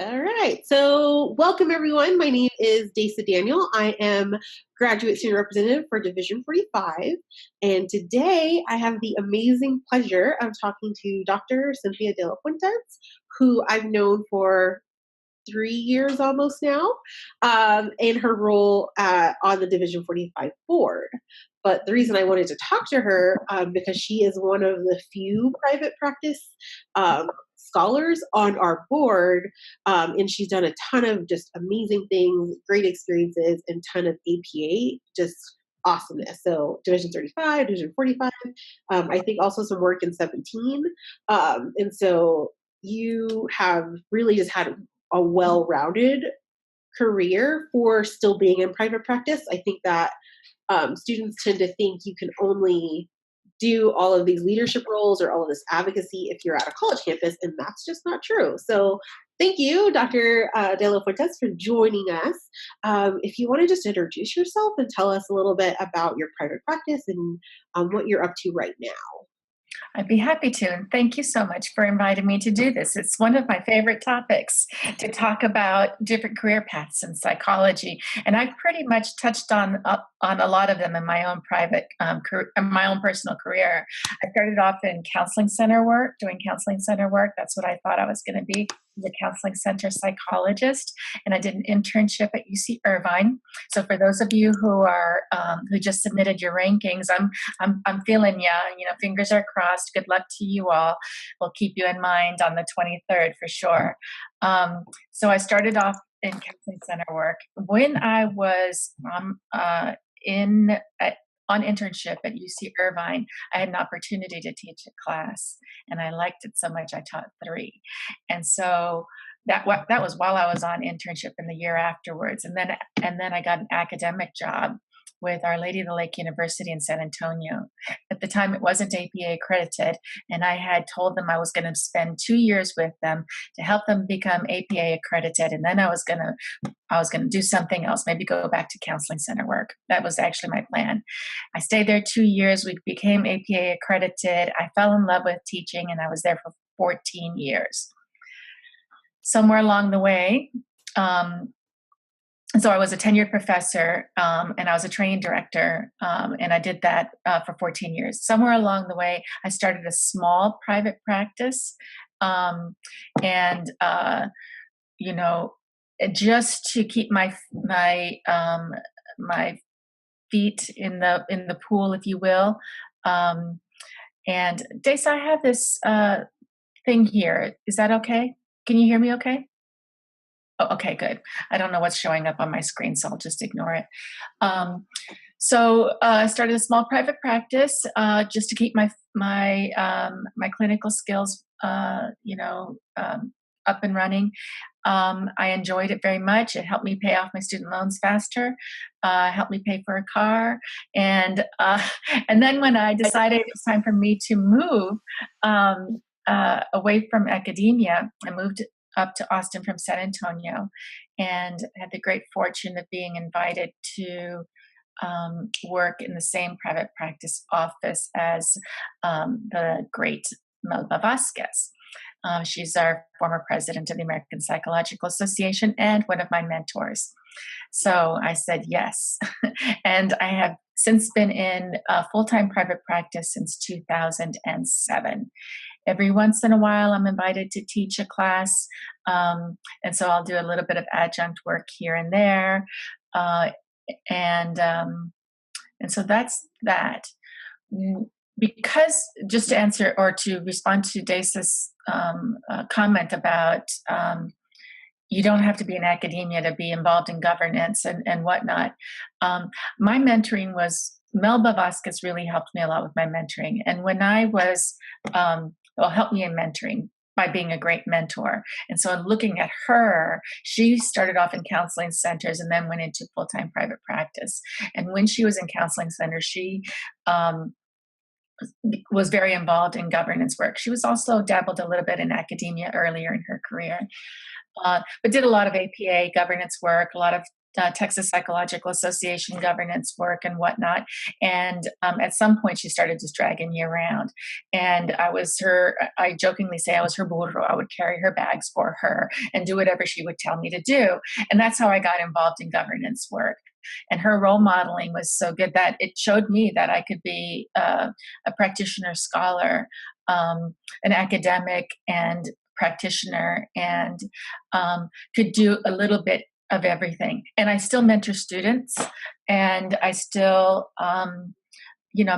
All right. So, welcome everyone. My name is Dasa Daniel. I am graduate senior representative for Division 45. And today I have the amazing pleasure of talking to Dr. Cynthia de la Fuentes, who I've known for 3 years almost now, in her role on the Division 45 board. But the reason I wanted to talk to her, because she is one of the few private practice scholars on our board, and she's done a ton of just amazing things, great experiences, and ton of APA just awesomeness. So Division 35, Division 45, I think also some work in 17. And so you have really just had a well-rounded career for still being in private practice. I think that students tend to think you can only do all of these leadership roles or all of this advocacy if you're at a college campus, and that's just not true. So thank you, Dr. De La Fuentes, for joining us. If you want to just introduce yourself and tell us a little bit about your private practice and what you're up to right now. I'd be happy to, and thank you so much for inviting me to do this. It's one of my favorite topics to talk about different career paths in psychology, and I've pretty much touched on a lot of them in my own my own personal career. I started off in counseling center work, doing counseling center work. That's what I thought I was going to be, the counseling center psychologist, and I did an internship at UC Irvine. So for those of you who just submitted your rankings, I'm feeling ya. Fingers are crossed. Good luck to you all. We'll keep you in mind on the 23rd for sure. So I started off in counseling center work when I was on internship at UC Irvine. I had an opportunity to teach a class, and I liked it so much I taught 3. And so that was while I was on internship in the year afterwards. And then I got an academic job with Our Lady of the Lake University in San Antonio. At the time, it wasn't APA accredited, and I had told them I was going to spend 2 years with them to help them become APA accredited, and then I was going to do something else, maybe go back to counseling center work. That was actually my plan. I stayed there 2 years. We became APA accredited. I fell in love with teaching, and I was there for 14 years. Somewhere along the way, so I was a tenured professor, and I was a training director, and I did that for 14 years. Somewhere along the way, I started a small private practice, just to keep my feet in the pool, if you will. And Dasa, I have this thing here. Is that okay? Can you hear me okay? Oh, okay, good. I don't know what's showing up on my screen, so I'll just ignore it. So I started a small private practice just to keep my clinical skills, up and running. I enjoyed it very much. It helped me pay off my student loans faster, helped me pay for a car, and then when I decided it was time for me to move away from academia, I moved up to Austin from San Antonio, and had the great fortune of being invited to work in the same private practice office as the great Melba Vasquez. She's our former president of the American Psychological Association and one of my mentors. So I said yes. And I have since been in full-time private practice since 2007. Every once in a while, I'm invited to teach a class, and so I'll do a little bit of adjunct work here and there, and so that's that. Because, just to answer or to respond to Dasa's comment about you don't have to be in academia to be involved in governance and whatnot, my mentoring was, Melba Vasquez really helped me a lot with my mentoring. And when I was helped me in mentoring by being a great mentor. And so looking at her, she started off in counseling centers and then went into full-time private practice. And when she was in counseling centers, she was very involved in governance work. She was also dabbled a little bit in academia earlier in her career, but did a lot of APA governance work, a lot of Texas Psychological Association governance work and whatnot. And at some point, she started just dragging me around. And I jokingly say I was her burro. I would carry her bags for her and do whatever she would tell me to do. And that's how I got involved in governance work. And her role modeling was so good that it showed me that I could be a practitioner scholar, an academic and practitioner, and could do a little bit of everything. And I still mentor students, and I still, I'm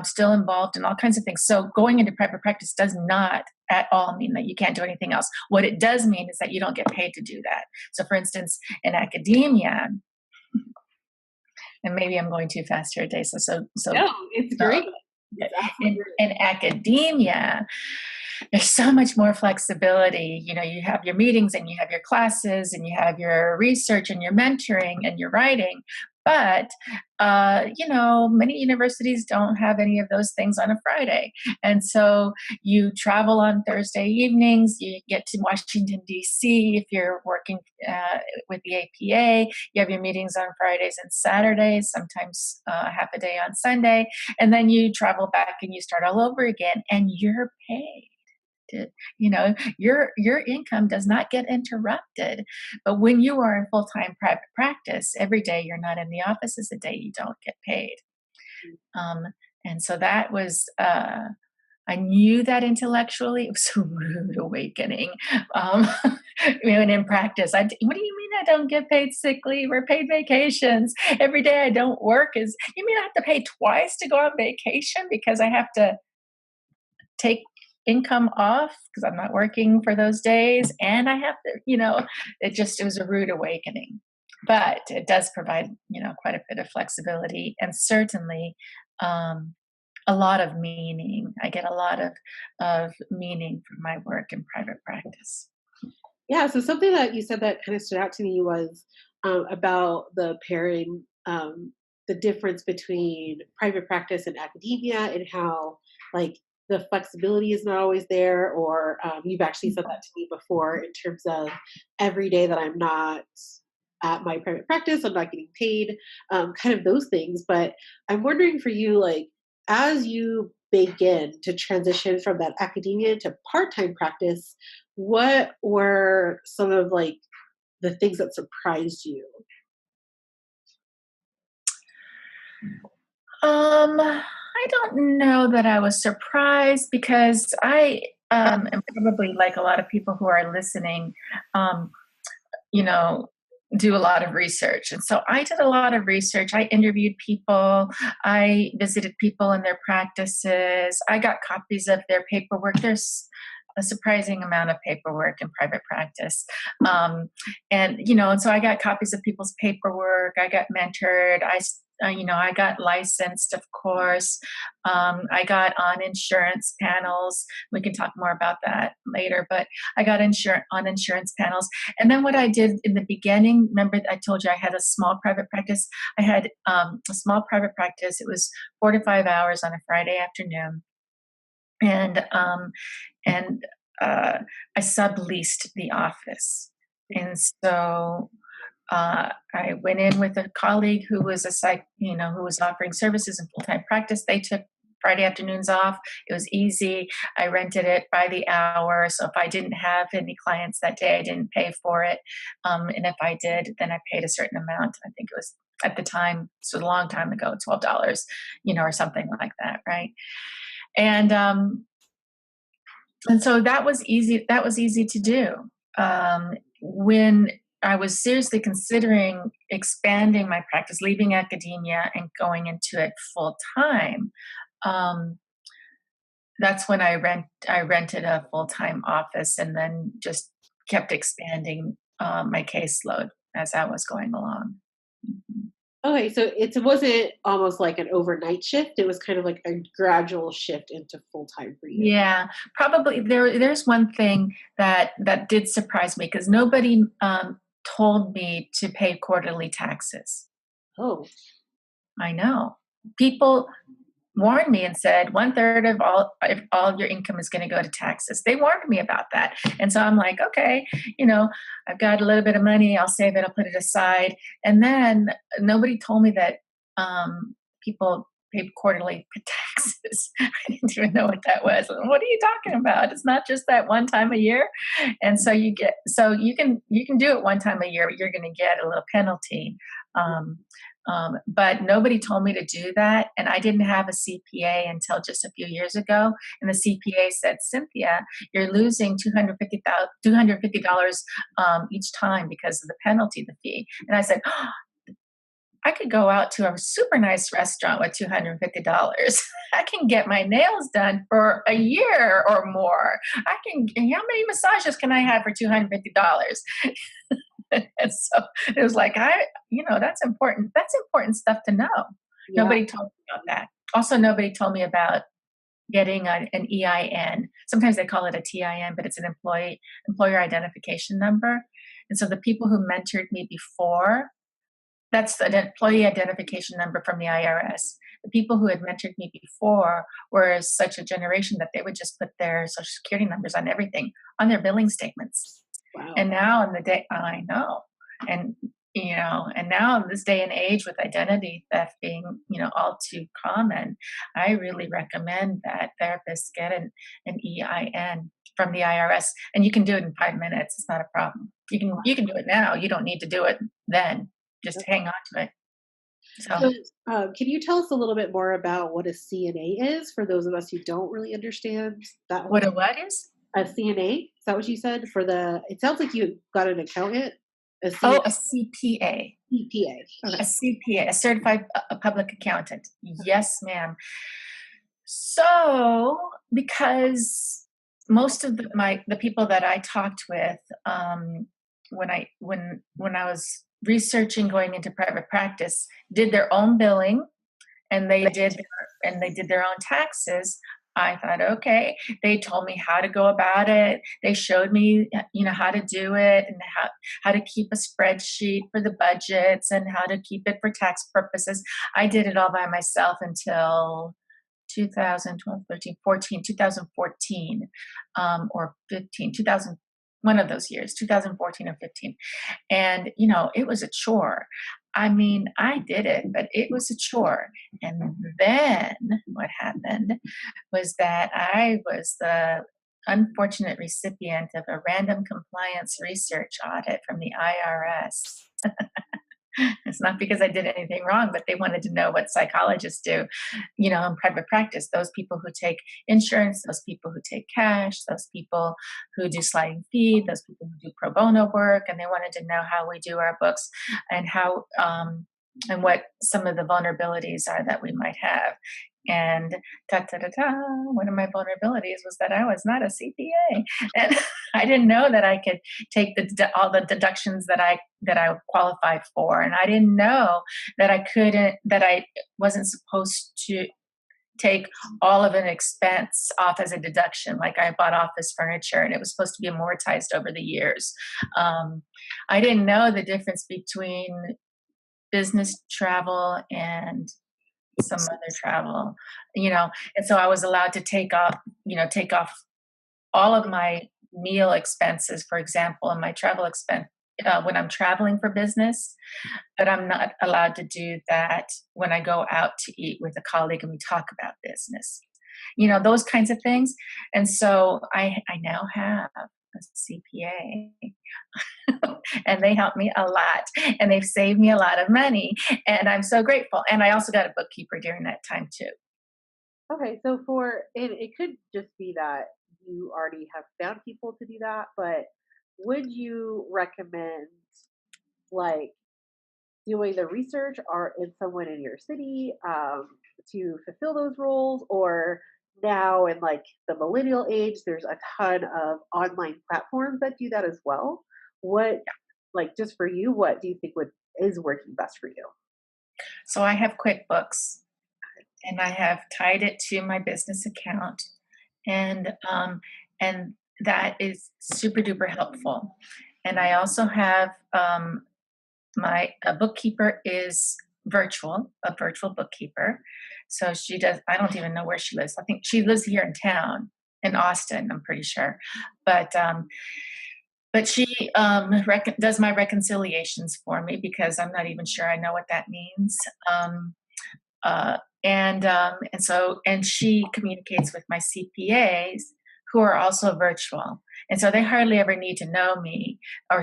still involved in all kinds of things. So going into private practice does not at all mean that you can't do anything else. What it does mean is that you don't get paid to do that. So for instance, in academia, and maybe I'm going too fast here, Desa. So no, it's great. In academia, there's so much more flexibility. You have your meetings and you have your classes and you have your research and your mentoring and your writing. But, many universities don't have any of those things on a Friday. And so you travel on Thursday evenings, you get to Washington, D.C. if you're working with the APA. You have your meetings on Fridays and Saturdays, sometimes half a day on Sunday. And then you travel back and you start all over again, and you're paid. Your income does not get interrupted. But when you are in full-time private practice, every day you're not in the office is a day you don't get paid. And so that was, I knew that intellectually. It was a rude awakening. And in practice, what do you mean I don't get paid sick leave or paid vacations? Every day I don't work you mean I have to pay twice to go on vacation because I have to take income off because I'm not working for those days, and I have to, it was a rude awakening. But it does provide, quite a bit of flexibility, and certainly a lot of meaning. I get a lot of meaning from my work in private practice. Yeah, so something that you said that kind of stood out to me was about the pairing, the difference between private practice and academia, and how, like, the flexibility is not always there, or you've actually said that to me before in terms of every day that I'm not at my private practice, I'm not getting paid, kind of those things. But I'm wondering for you, like, as you begin to transition from that academia to part-time practice, what were some of, like, the things that surprised you? I don't know that I was surprised, because I am probably like a lot of people who are listening, do a lot of research. And so I did a lot of research. I interviewed people. I visited people in their practices. I got copies of their paperwork. There's a surprising amount of paperwork in private practice. And so I got copies of people's paperwork. I got mentored. I got licensed, of course. I got on insurance panels. We can talk more about that later, but I got on insurance panels. And then what I did in the beginning, remember I told you I had a small private practice. I had a small private practice. It was 4 to 5 hours on a Friday afternoon. And I subleased the office. And so I went in with a colleague who was who was offering services in full-time practice. They took Friday afternoons off. It was easy. I rented it by the hour. So if I didn't have any clients that day, I didn't pay for it. And if I did, then I paid a certain amount. I think it was, at the time, so a long time ago, $12, or something like that, right? And so that was easy. That was easy to do. When I was seriously considering expanding my practice, leaving academia and going into it full time, that's when I rented a full time office, and then just kept expanding my caseload as I was going along. Mm-hmm. Okay, so it wasn't almost like an overnight shift. It was kind of like a gradual shift into full time for you. Yeah, probably there's one thing that did surprise me, because nobody told me to pay quarterly taxes. Oh, I know. People warned me and said 1/3 of all your income is going to go to taxes. They warned me about that. And so I'm like, okay, I've got a little bit of money. I'll save it. I'll put it aside. And then nobody told me that people paid quarterly taxes. I didn't even know what that was. What are you talking about? It's not just that one time a year. And so you can do it one time a year, but you're going to get a little penalty. But nobody told me to do that. And I didn't have a CPA until just a few years ago. And the CPA said, Cynthia, you're losing $250 each time because of the penalty, the fee. And I said, I could go out to a super nice restaurant with $250. I can get my nails done for a year or more. How many massages can I have for $250? And so it was like, that's important. That's important stuff to know. Yeah. Nobody told me about that. Also, nobody told me about getting an EIN. Sometimes they call it a TIN, but it's an employer identification number. And so the people who mentored me before, that's an employee identification number from the IRS. The people who had mentored me before were such a generation that they would just put their social security numbers on everything, on their billing statements. Wow. And now in the day, I know. And, and now in this day and age with identity theft being, all too common, I really recommend that therapists get an EIN from the IRS. And you can do it in 5 minutes. It's not a problem. You can do it now. You don't need to do it then. Just hang on to it. So, can you tell us a little bit more about what a CNA is for those of us who don't really understand that? What is? A CNA? Is that what you said? It sounds like you got an accountant. A CPA. CPA. Okay. A CPA, a certified public accountant. Yes, ma'am. So, because most of the people that I talked with, when I was researching going into private practice, did their own billing, and they did their own taxes. I thought, okay, they told me how to go about it. They showed me, how to do it, and how to keep a spreadsheet for the budgets and how to keep it for tax purposes. I did it all by myself until 2012, 13, 14, 2014, or 15, 2000, one of those years, 2014 or 15. And, it was a chore. I mean, I did it, but it was a chore. And then what happened was that I was the unfortunate recipient of a random compliance research audit from the IRS. It's not because I did anything wrong, but they wanted to know what psychologists do, in private practice. Those people who take insurance, those people who take cash, those people who do sliding fee, those people who do pro bono work, and they wanted to know how we do our books and how and what some of the vulnerabilities are that we might have. And one of my vulnerabilities was that I was not a CPA, and I didn't know that I could take all the deductions that I qualified for, and I didn't know that I wasn't supposed to take all of an expense off as a deduction. Like I bought office furniture, and it was supposed to be amortized over the years. I didn't know the difference between business travel and some other travel, and so I was allowed to take off all of my meal expenses, for example, and my travel expense when I'm traveling for business, but I'm not allowed to do that when I go out to eat with a colleague and we talk about business, those kinds of things. And so I now have a CPA and they help me a lot, and they've saved me a lot of money, and I'm so grateful. And I also got a bookkeeper during that time too. Okay, so it could just be that you already have found people to do that, but would you recommend like doing the research or in someone in your city to fulfill those roles, or now in like the millennial age, there's a ton of online platforms that do that as well. What, like, just for you, what do you think is working best for you? So I have QuickBooks, and I have tied it to my business account, and and that is super duper helpful. And I also have my bookkeeper is a virtual bookkeeper. So she does, I don't even know where she lives. I think she lives here in town in Austin, I'm pretty sure. But she does my reconciliations for me because I'm not even sure I know what that means. And she communicates with my CPAs who are also virtual. And so they hardly ever need to know me or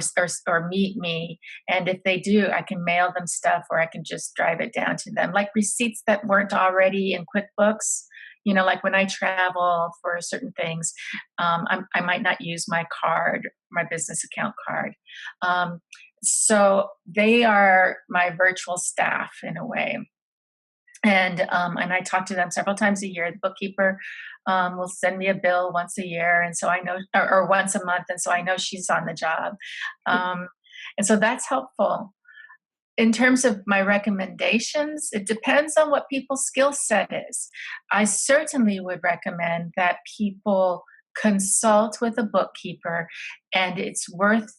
meet me. And if they do, I can mail them stuff or I can just drive it down to them, like receipts that weren't already in QuickBooks. Like when I travel for certain things, I might not use my card, my business account card. So they are my virtual staff in a way. And I talk to them several times a year. The bookkeeper will send me a bill once a year, and so I know, or once a month, and so I know she's on the job. And so that's helpful. In terms of my recommendations, it depends on what people's skill set is. I certainly would recommend that people consult with a bookkeeper, and it's worth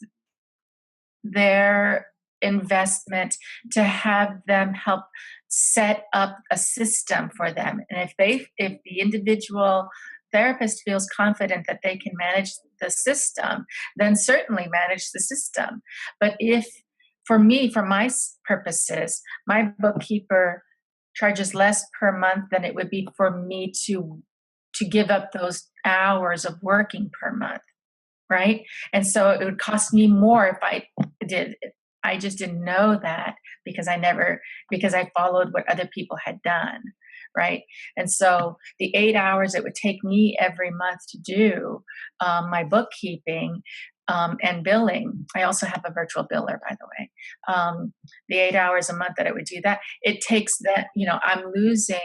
their investment to have them help set up a system for them. And if the individual therapist feels confident that they can manage the system, then certainly manage the system. But for my purposes, my bookkeeper charges less per month than it would be for me to give up those hours of working per month. Right? And so it would cost me more if I did. I just didn't know that because I followed what other people had done. Right? And so the 8 hours it would take me every month to do my bookkeeping and billing. I also have a virtual biller, by the way. The 8 hours a month that it would do that, it takes that, I'm losing,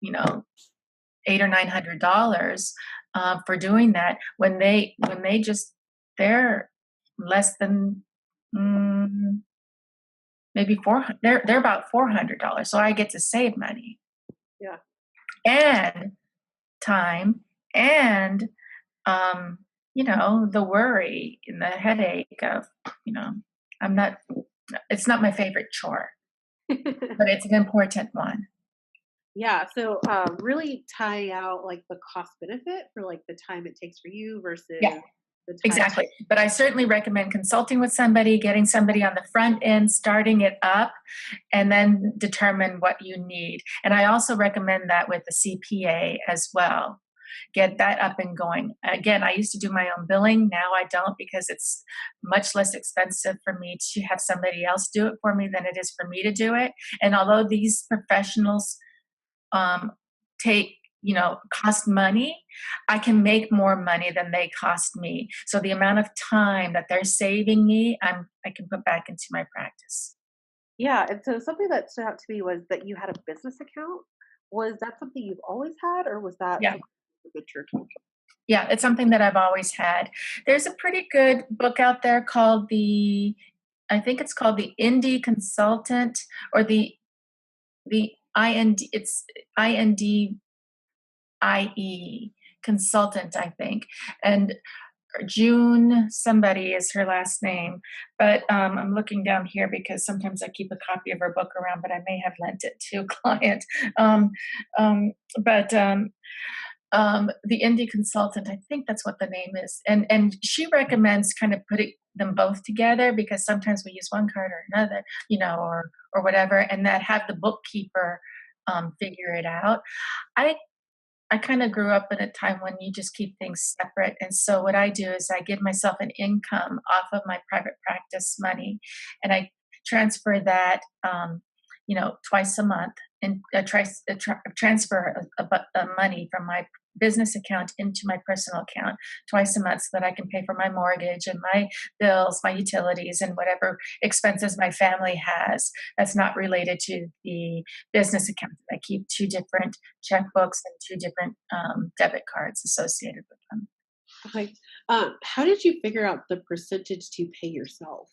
$800 or $900 for doing that when they're less than maybe they're about $400. So I get to save money. Yeah. And time and the worry and the headache of, it's not my favorite chore, but it's an important one. Yeah. So really tying out like the cost benefit for like the time it takes for you versus the time. Exactly. But I certainly recommend consulting with somebody, getting somebody on the front end, starting it up, and then determine what you need. And I also recommend that with the CPA as well. Get that up and going. Again, I used to do my own billing. Now I don't because it's much less expensive for me to have somebody else do it for me than it is for me to do it. And although these professionals cost money, I can make more money than they cost me. So the amount of time that they're saving me, I can put back into my practice. Yeah. And so something that stood out to me was that you had a business account. Was that something you've always had, or was that Yeah. something that you're told? Yeah, it's something that I've always had. There's a pretty good book out there called I think it's called the Indie Consultant, or the IND, it's INDIE Consultant, I think. And June somebody is her last name, but I'm looking down here because sometimes I keep a copy of her book around, but I may have lent it to a client. The Indie Consultant, I think that's what the name is, and she recommends kind of putting them both together because sometimes we use one card or another, or whatever, and that have the bookkeeper figure it out. I kind of grew up in a time when you just keep things separate. And so what I do is I give myself an income off of my private practice money, and I transfer that, twice a month, and transfer money from my business account into my personal account twice a month so that I can pay for my mortgage and my bills, my utilities, and whatever expenses my family has that's not related to the business account. I keep 2 different checkbooks and 2 different debit cards associated with them. Okay. How did you figure out the percentage to pay yourself?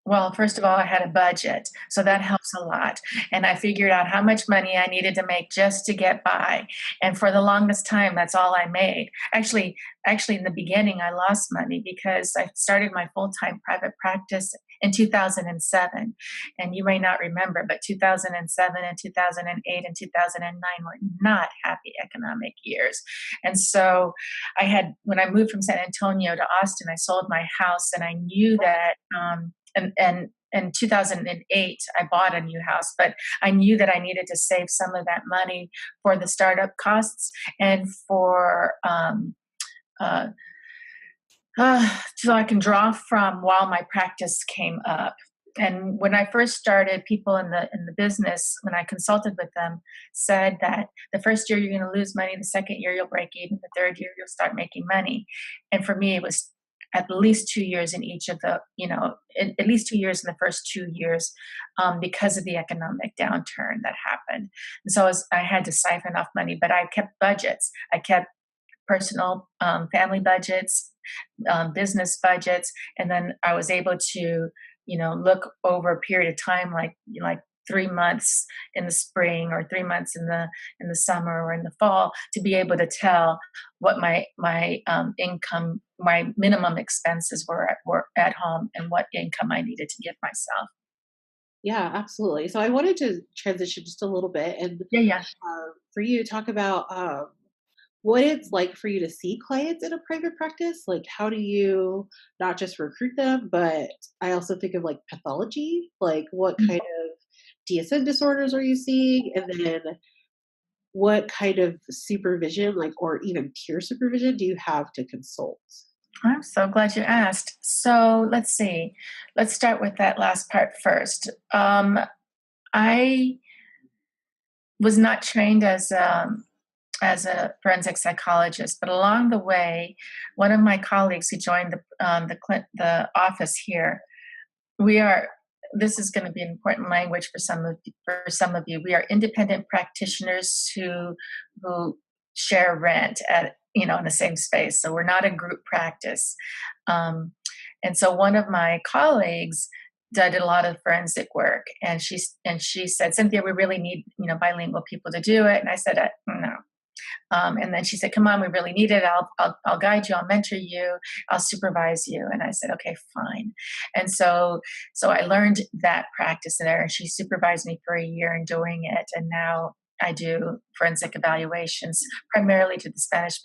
Well, first of all, I had a budget, so that helps a lot. And I figured out how much money I needed to make just to get by. And for the longest time, that's all I made. Actually, in the beginning, I lost money because I started my full-time private practice in 2007. And you may not remember, but 2007 and 2008 and 2009 were not happy economic years. And so when I moved from San Antonio to Austin, I sold my house, and I knew that, and in 2008, I bought a new house, but I knew that I needed to save some of that money for the startup costs and for so I can draw from while my practice came up. And when I first started, people in the business, when I consulted with them, said that the first year you're going to lose money, the second year you'll break even, the third year you'll start making money. And for me, it was at least 2 years in each of the, at least 2 years in the first 2 years, because of the economic downturn that happened. And so I had to siphon off money, but I kept budgets. I kept personal, family budgets, business budgets, and then I was able to, look over a period of time, like 3 months in the spring or 3 months in the summer or in the fall, to be able to tell what my income, my minimum expenses were at home, and what income I needed to give myself. Yeah, absolutely. So I wanted to transition just a little bit and Yeah. for you to talk about what it's like for you to see clients in a private practice. Like, how do you not just recruit them, but I also think of like pathology, like what kind of DSM disorders are you seeing? And then what kind of supervision, like, or even peer supervision do you have to consult? I'm so glad you asked. So let's see. Let's start with that last part first. I was not trained as a forensic psychologist, but along the way, one of my colleagues who joined the office here, this is going to be important language for some of you. We are independent practitioners who share rent in the same space. So we're not a group practice. And so one of my colleagues did a lot of forensic work, and she said, "Cynthia, we really need bilingual people to do it." And I said, "No." And then she said, "Come on, we really need it. I'll guide you. I'll mentor you. I'll supervise you." And I said, "Okay, fine." And so I learned that practice there. And she supervised me for a year in doing it. And now I do forensic evaluations primarily to the Spanish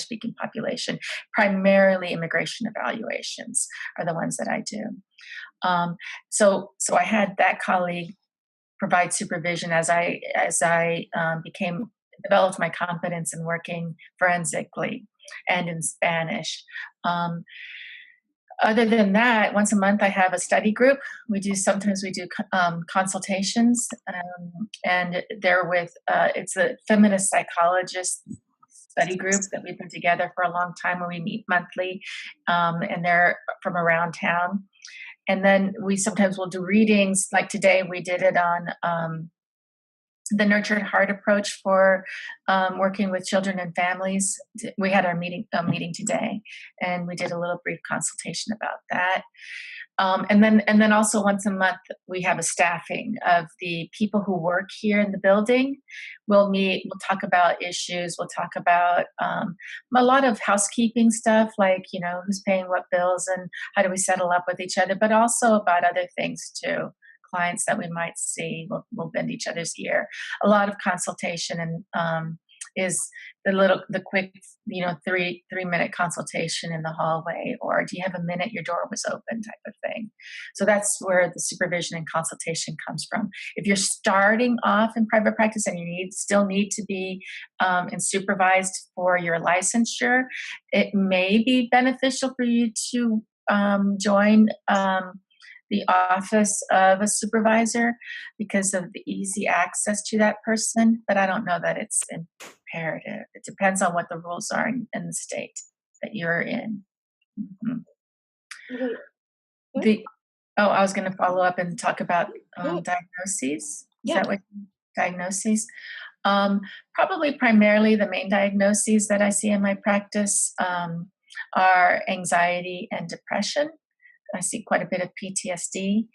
speaking population. Primarily immigration evaluations are the ones that I do. So I had that colleague provide supervision as I developed my competence in working forensically and in Spanish. Other than that, once a month I have a study group. Sometimes we do consultations, and they're with it's a feminist psychologist study group that we've been together for a long time, where we meet monthly, and they're from around town. And then we sometimes will do readings. Like today, we did it on the nurtured heart approach for working with children and families. We had our meeting today, and we did a little brief consultation about that. And then also once a month we have a staffing of the people who work here in the building. We'll meet. We'll talk about issues. We'll talk about a lot of housekeeping stuff, like who's paying what bills and how do we settle up with each other, but also about other things too. Clients that we might see, we'll bend each other's ear. A lot of consultation and is the quick 3-minute consultation in the hallway, or do you have a minute, your door was open, type of thing. So that's where the supervision and consultation comes from. If you're starting off in private practice and you still need to be and supervised for your licensure, it may be beneficial for you to join the office of a supervisor because of the easy access to that person, but I don't know that it's imperative. It depends on what the rules are in the state that you're in. Mm-hmm. I was going to follow up and talk about diagnoses. Is that what diagnoses? Probably primarily the main diagnoses that I see in my practice are anxiety and depression. I see quite a bit of PTSD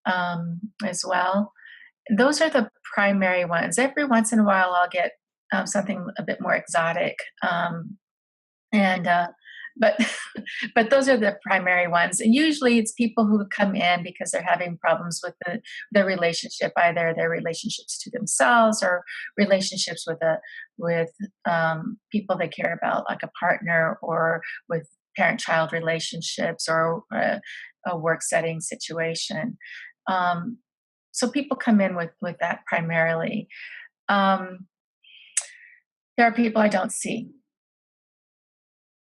as well. Those are the primary ones. Every once in a while, I'll get something a bit more exotic, and but but those are the primary ones. And usually it's people who come in because they're having problems with their relationship, either their relationships to themselves or relationships with people they care about, like a partner, or with parent-child relationships, or a work setting situation. So people come in with that primarily. There are people I don't see.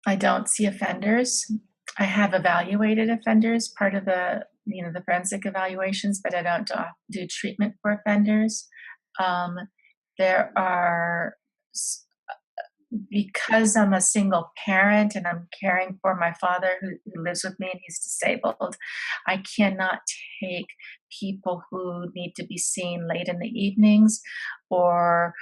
I don't see offenders. I have evaluated offenders, part of the forensic evaluations, but I don't do treatment for offenders. There are, because I'm a single parent and I'm caring for my father who lives with me and he's disabled, I cannot take people who need to be seen late in the evenings, or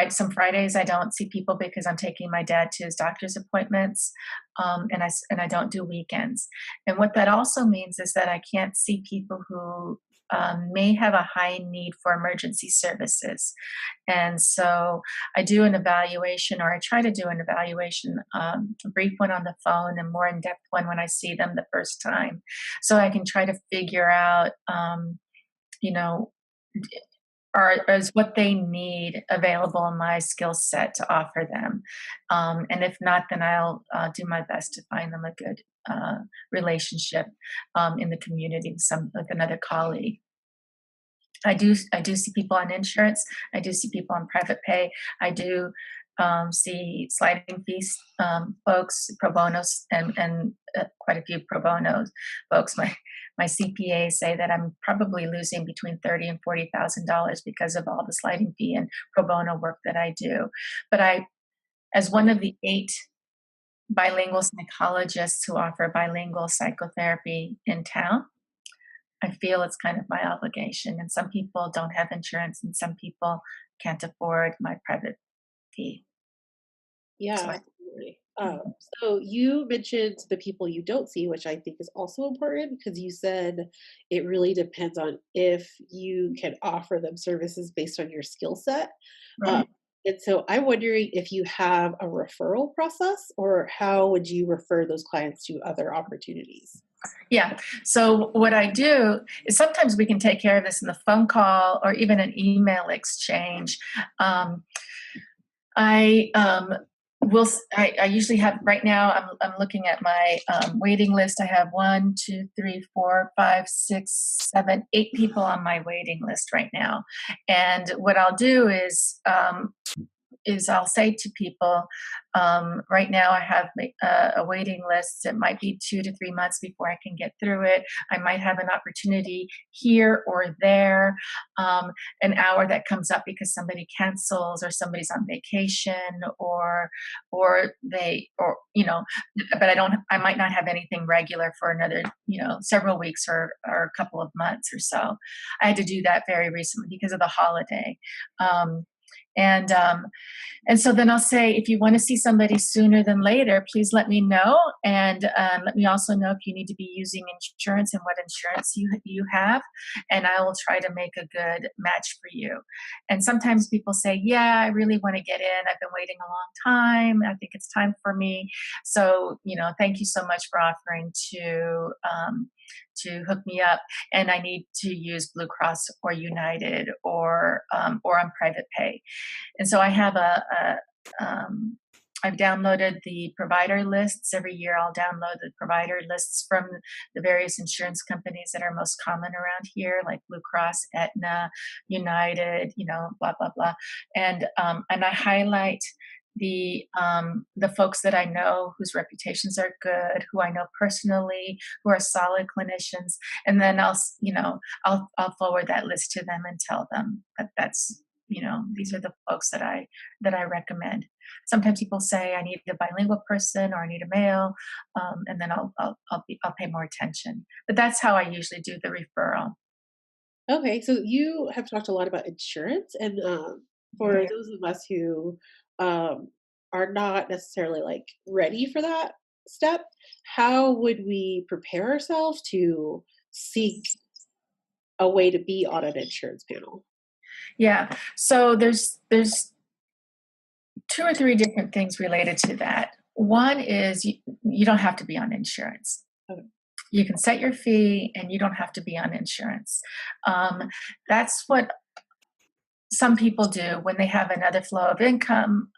some Fridays I don't see people because I'm taking my dad to his doctor's appointments, and I don't do weekends. And what that also means is that I can't see people who may have a high need for emergency services. And so I do an evaluation, or I try to do an evaluation, a brief one on the phone and more in-depth one when I see them the first time. So I can try to figure out, is what they need available in my skill set to offer them. And if not, then I'll do my best to find them a good relationship in the community with another colleague. I do see people on insurance. I do see people on private pay. I do see sliding fees folks, pro bonos, and quite a few pro bono folks. My CPAs say that I'm probably losing between $30,000 and $40,000 because of all the sliding fee and pro bono work that I do. But as one of the 8 bilingual psychologists who offer bilingual psychotherapy in town, I feel it's kind of my obligation. And some people don't have insurance, and some people can't afford my private fee. Yeah, So absolutely. So you mentioned the people you don't see, which I think is also important, because you said it really depends on if you can offer them services based on your skill set. Um, right. and so I'm wondering if you have a referral process, or how would you refer those clients to other opportunities? Yeah. So what I do is sometimes we can take care of this in the phone call or even an email exchange. I I usually have, right now I'm looking at my waiting list. I have 1, 2, 3, 4, 5, 6, 7, 8 people on my waiting list right now. And what I'll do is I'll say to people, right now I have a waiting list. It might be 2 to 3 months before I can get through it. I might have an opportunity here or there, an hour that comes up because somebody cancels, or somebody's on vacation, or but I might not have anything regular for another, several weeks or a couple of months or so. I had to do that very recently because of the holiday. And and so then I'll say, if you want to see somebody sooner than later, please let me know. And let me also know if you need to be using insurance and what insurance you have. And I will try to make a good match for you. And sometimes people say, yeah, I really want to get in. I've been waiting a long time. I think it's time for me. So, thank you so much for offering to hook me up, and I need to use Blue Cross or United, or on private pay. And so I have I've downloaded the provider lists. Every year I'll download the provider lists from the various insurance companies that are most common around here, like Blue Cross, Aetna, United, blah, blah, blah. And I highlight the folks that I know whose reputations are good, who I know personally, who are solid clinicians, and then I'll forward that list to them and tell them that's these are the folks that I recommend. Sometimes people say I need a bilingual person, or I need a male, and then I'll pay more attention. But that's how I usually do the referral. Okay, so you have talked a lot about insurance, and for Yeah. those of us who um, are not necessarily like ready for that step, how would we prepare ourselves to seek a way to be on an insurance panel? So there's 2 or 3 different things related to that. One is you don't have to be on insurance. Okay. You can set your fee and you don't have to be on insurance. That's what some people do when they have another flow of income,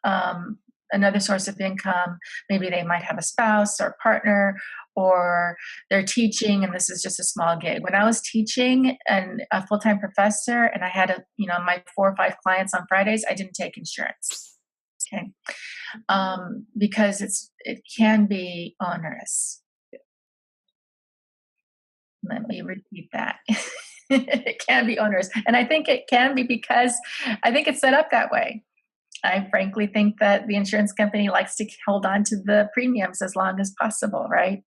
another source of income. Maybe they might have a spouse or partner, or they're teaching, and this is just a small gig. When I was teaching and a full-time professor, and I had my 4 or 5 clients on Fridays, I didn't take insurance. Okay, because it can be onerous. Let me repeat that. It can be onerous. And I think it can be because I think it's set up that way. I frankly think that the insurance company likes to hold on to the premiums as long as possible, right?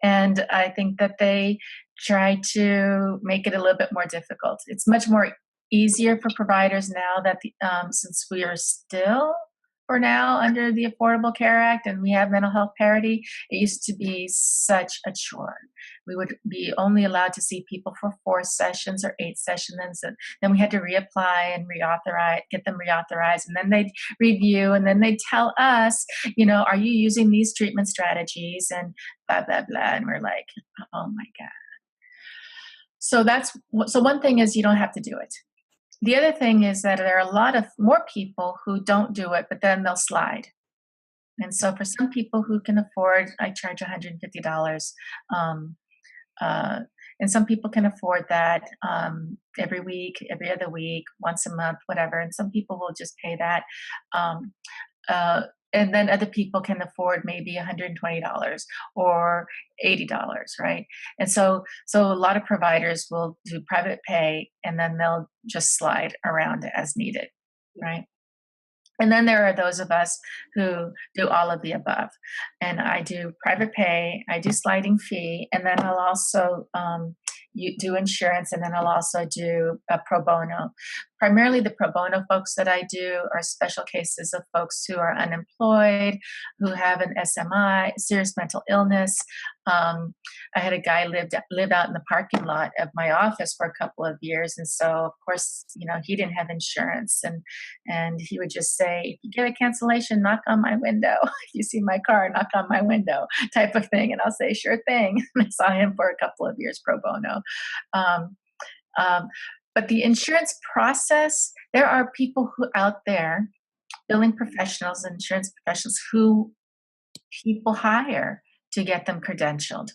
And I think that they try to make it a little bit more difficult. It's much more easier for providers now that since we are still for now under the Affordable Care Act and we have mental health parity, it used to be such a chore. We would be only allowed to see people for 4 sessions or 8 sessions, and then we had to reapply and get them reauthorized, and then they'd review, and then they'd tell us, are you using these treatment strategies, and blah, blah, blah, and we're like, oh my God. So one thing is you don't have to do it. The other thing is that there are a lot of more people who don't do it, but then they'll slide. And so for some people who can afford, I charge $150. And some people can afford that every week, every other week, once a month, whatever. And some people will just pay that. And then other people can afford maybe $120 or $80, right? And so a lot of providers will do private pay, and then they'll just slide around as needed, right? And then there are those of us who do all of the above. And I do private pay, I do sliding fee, and then I'll also do insurance, and then I'll also do a pro bono. Primarily the pro bono folks that I do are special cases of folks who are unemployed, who have an SMI, serious mental illness. I had a guy lived out in the parking lot of my office for a couple of years. And so, of course, he didn't have insurance. And he would just say, if you get a cancellation, knock on my window. If you see my car, knock on my window, type of thing. And I'll say, sure thing. And I saw him for a couple of years pro bono. But the insurance process, there are people who out there, billing professionals and insurance professionals, who people hire to get them credentialed.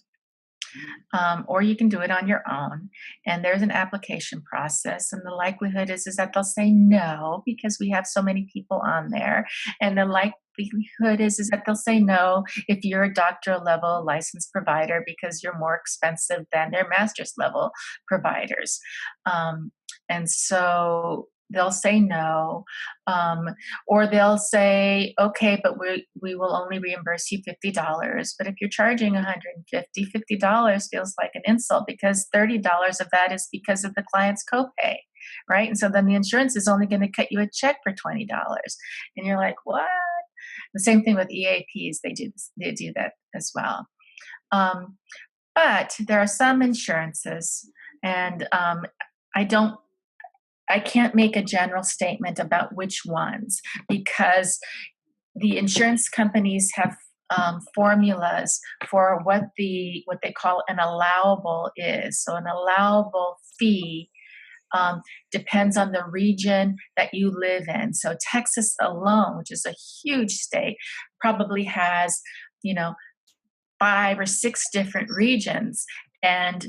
Or you can do it on your own. And there's an application process. And the likelihood is that they'll say no because we have so many people on there. And the likelihood is that they'll say no if you're a doctoral level licensed provider because you're more expensive than their master's level providers. And so they'll say no, or they'll say, okay, but we will only reimburse you $50. But if you're charging $50 feels like an insult because $30 of that is because of the client's copay, right? And so then the insurance is only going to cut you a check for $20. And you're like, what? The same thing with EAPs, they do that as well. But there are some insurances, and I can't make a general statement about which ones because the insurance companies have formulas for what they call an allowable is. So an allowable fee depends on the region that you live in. So Texas alone, which is a huge state, probably has 5 or 6 different regions, and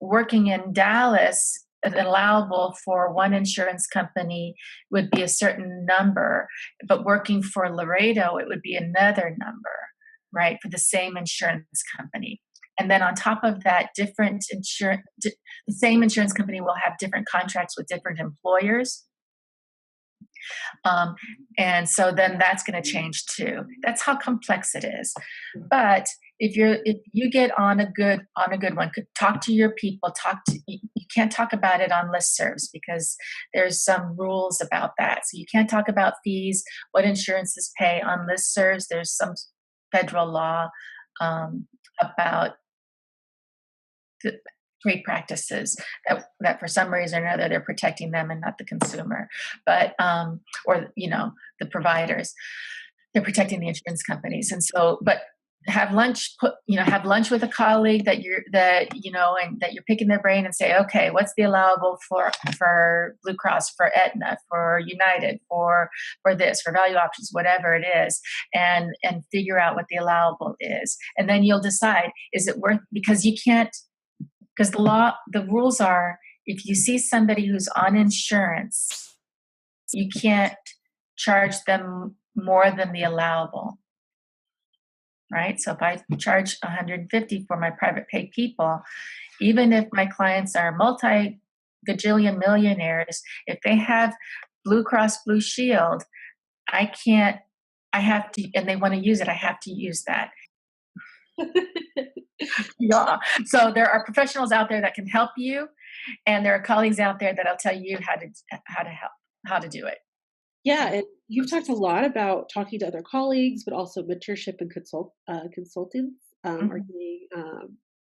working in Dallas, allowable for one insurance company would be a certain number, but working for Laredo, it would be another number, right, for the same insurance company. And then on top of that, the same insurance company will have different contracts with different employers. And so then that's going to change too. That's how complex it is. But if you get on a good one, talk to your people. You can't talk about it on listservs because there's some rules about that. So you can't talk about fees, what insurances pay on listservs. There's some federal law about trade practices that for some reason or another they're protecting them and not the consumer, but or the providers. they're protecting the insurance companies. And so, but have lunch, have lunch with a colleague and that you're picking their brain and say, okay, what's the allowable for Blue Cross, for Aetna, for United, for this, for Value Options, whatever it is, and figure out what the allowable is. And then you'll decide, is it worth, because the rules are, if you see somebody who's on insurance, you can't charge them more than the allowable. Right? So if I charge $150 for my private pay people, even if my clients are multi-gajillion millionaires, if they have Blue Cross Blue Shield, I have to, and they want to use it, I have to use that. Yeah. So there are professionals out there that can help you, and there are colleagues out there that'll tell you how to do it. Yeah, and you've talked a lot about talking to other colleagues, but also mentorship and consultants. Are getting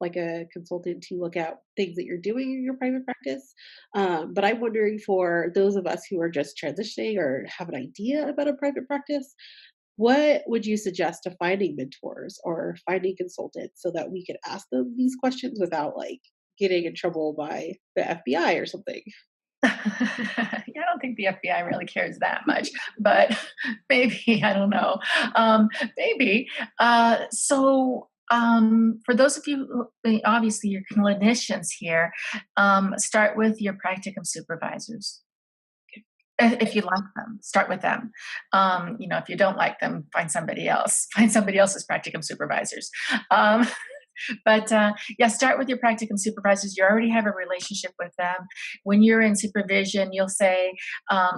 like a consultant to look at things that you're doing in your private practice. But I'm wondering, for those of us who are just transitioning or have an idea about a private practice, what would you suggest to finding mentors or finding consultants so that we could ask them these questions without like getting in trouble by the FBI or something? I don't think the FBI really cares that much, but maybe, I don't know. Maybe. For those of you who, obviously, you're clinicians here, start with your practicum supervisors. If you like them, start with them. If you don't like them, find somebody else. Find somebody else's practicum supervisors. But start with your practicum supervisors. You already have a relationship with them. When you're in supervision, you'll say,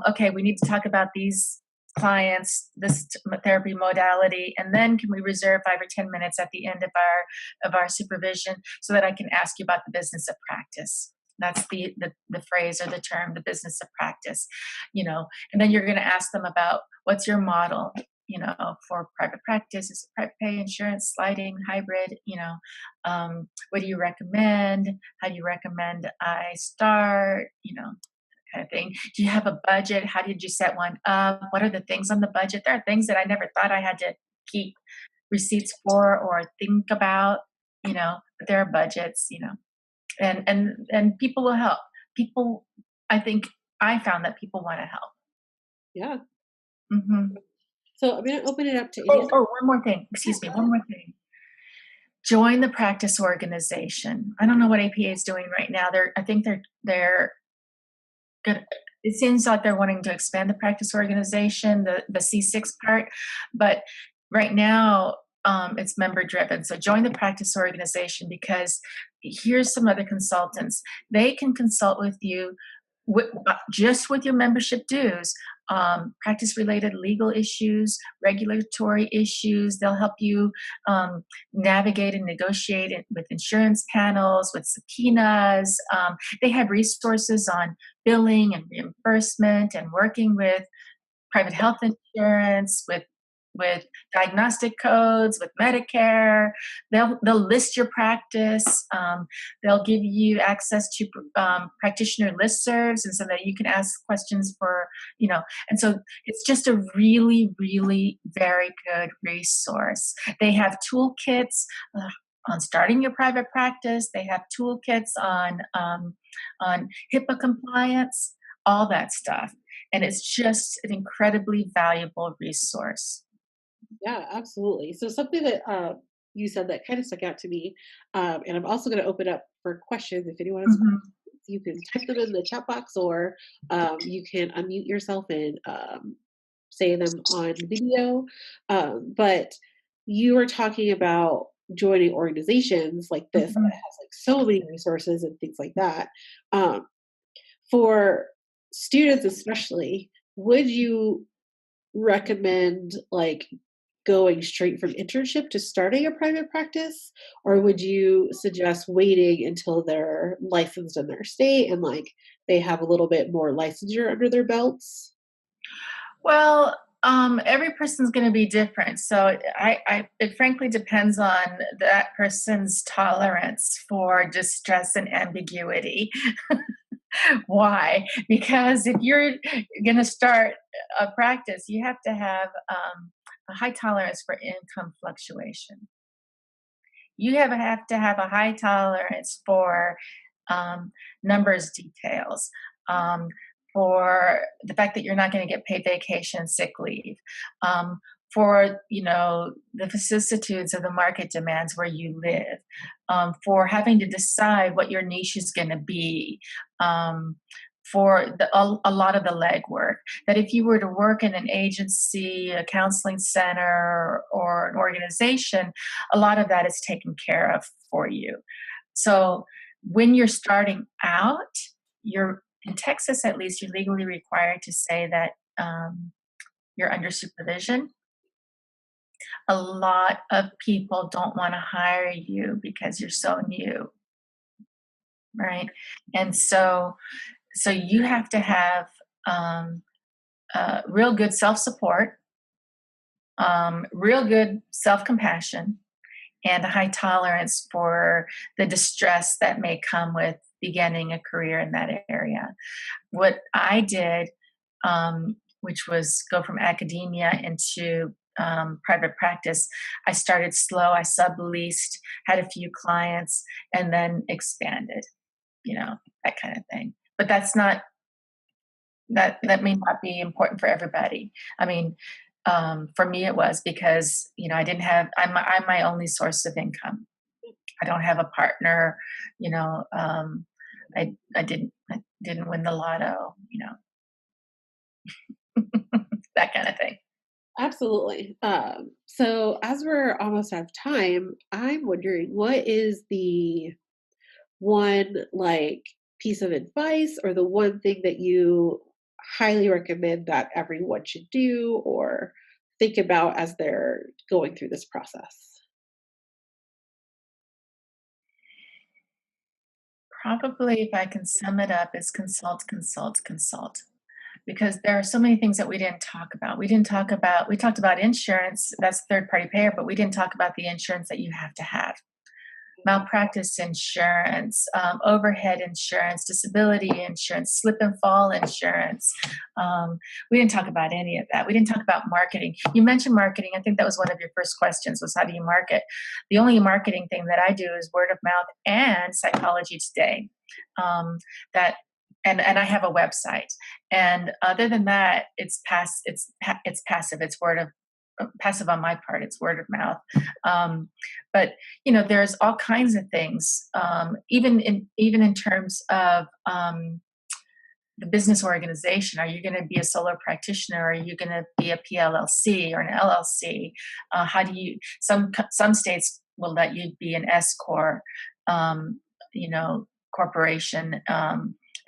okay, we need to talk about these clients, this therapy modality, and then can we reserve 5 or 10 minutes at the end of our supervision so that I can ask you about the business of practice. That's the phrase or the term, the business of practice, and then you're going to ask them about what's your model, for private practice. Is it private pay, insurance, sliding, hybrid, what do you recommend? How do you recommend I start, kind of thing. Do you have a budget? How did you set one up? What are the things on the budget? There are things that I never thought I had to keep receipts for or think about, but there are budgets, and people will help. I think I found that people want to help. Yeah. Mm-hmm. So I'm going to open it up to one more thing. Excuse me. One more thing. Join the practice organization. I don't know what APA is doing right now. I think they're good. It seems like they're wanting to expand the practice organization, the C6 part, but right now it's member driven. So join the practice organization, because here's some other consultants. They can consult with you just with your membership dues, practice-related legal issues, regulatory issues. They'll help you navigate and negotiate with insurance panels, with subpoenas. They have resources on billing and reimbursement and working with private health insurance, with diagnostic codes, with Medicare. They'll list your practice. They'll give you access to practitioner listservs, and so that you can ask questions for, and so it's just a really, really very good resource. They have toolkits on starting your private practice. They have toolkits on HIPAA compliance, all that stuff. And it's just an incredibly valuable resource. Yeah, absolutely. So something that you said that kind of stuck out to me, and I'm also going to open up for questions. If anyone has questions, you can type them in the chat box, or you can unmute yourself and say them on video. But you were talking about joining organizations like this that has like so many resources and things like that. For students especially, would you recommend like going straight from internship to starting a private practice, or would you suggest waiting until they're licensed in their state and like they have a little bit more licensure under their belts? Well, every person's going to be different. So it frankly depends on that person's tolerance for distress and ambiguity. Why? Because if you're going to start a practice, you have to have a high tolerance for income fluctuation. You have to have a high tolerance for um, numbers details, um, for the fact that you're not going to get paid vacation, sick leave, um, for the vicissitudes of the market demands where you live, for having to decide what your niche is going to be. For a lot of the legwork, that if you were to work in an agency, a counseling center, or an organization, a lot of that is taken care of for you. So when you're starting out, you're in Texas, at least, you're legally required to say that you're under supervision. A lot of people don't want to hire you because you're so new, right? And so you have to have real good self-support, real good self-compassion, and a high tolerance for the distress that may come with beginning a career in that area. What I did, which was go from academia into private practice, I started slow, I subleased, had a few clients, and then expanded, that kind of thing. But that may not be important for everybody. I mean, for me, it was because I'm my only source of income. I don't have a partner. I didn't win the lotto. That kind of thing. Absolutely. So as we're almost out of time, I'm wondering what is the one piece of advice or the one thing that you highly recommend that everyone should do or think about as they're going through this process? Probably, if I can sum it up, is consult, consult, consult. Because there are so many things that we didn't talk about. We talked about insurance, that's third party payer, but we didn't talk about the insurance that you have to have. Malpractice insurance, overhead insurance, disability insurance, slip and fall insurance. We didn't talk about any of that. We didn't talk about marketing. You mentioned marketing. I think that was one of your first questions, was how do you market? The only marketing thing that I do is word of mouth and Psychology Today. That and I have a website. And other than that, it's passive. It's passive on my part. It's word of mouth. But there's all kinds of things, even in terms of the business organization. Are you going to be a solo practitioner? Are you going to be a PLLC or an LLC? How do you? Some states will let you be an S corp, corporation,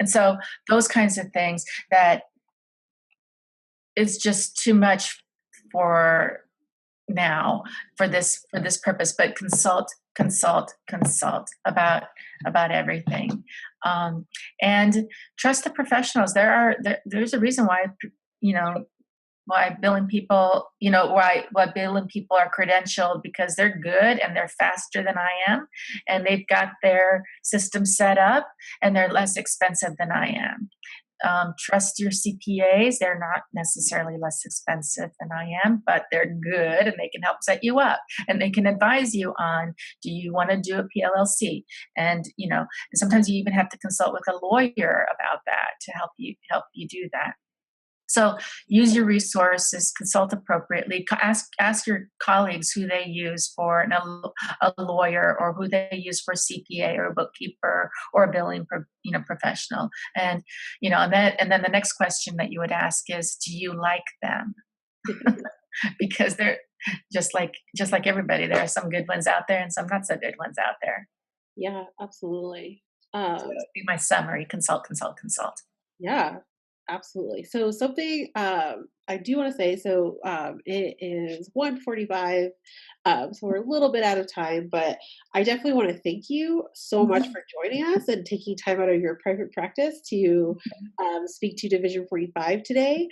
and so those kinds of things that is just too much for now for this purpose. But consult about everything, and trust the professionals. There's a reason why billing people, why billing people are credentialed, because they're good and they're faster than I am, and they've got their system set up, and they're less expensive than I am. Trust your CPAs. They're not necessarily less expensive than I am, but they're good, and they can help set you up, and they can advise you on, do you want to do a PLLC? And sometimes you even have to consult with a lawyer about that to help you do that. So use your resources, consult appropriately, ask your colleagues who they use for a lawyer, or who they use for a CPA or a bookkeeper or a billing professional. And and then the next question that you would ask is, do you like them? Because they're just like everybody, there are some good ones out there and some not so good ones out there. Yeah, absolutely. So that'd be my summary: consult, consult, consult. Yeah, absolutely. So something I do want to say. So it is 1:45, so we're a little bit out of time, but I definitely want to thank you so much Mhm. for joining us and taking time out of your private practice to speak to Division 45 today.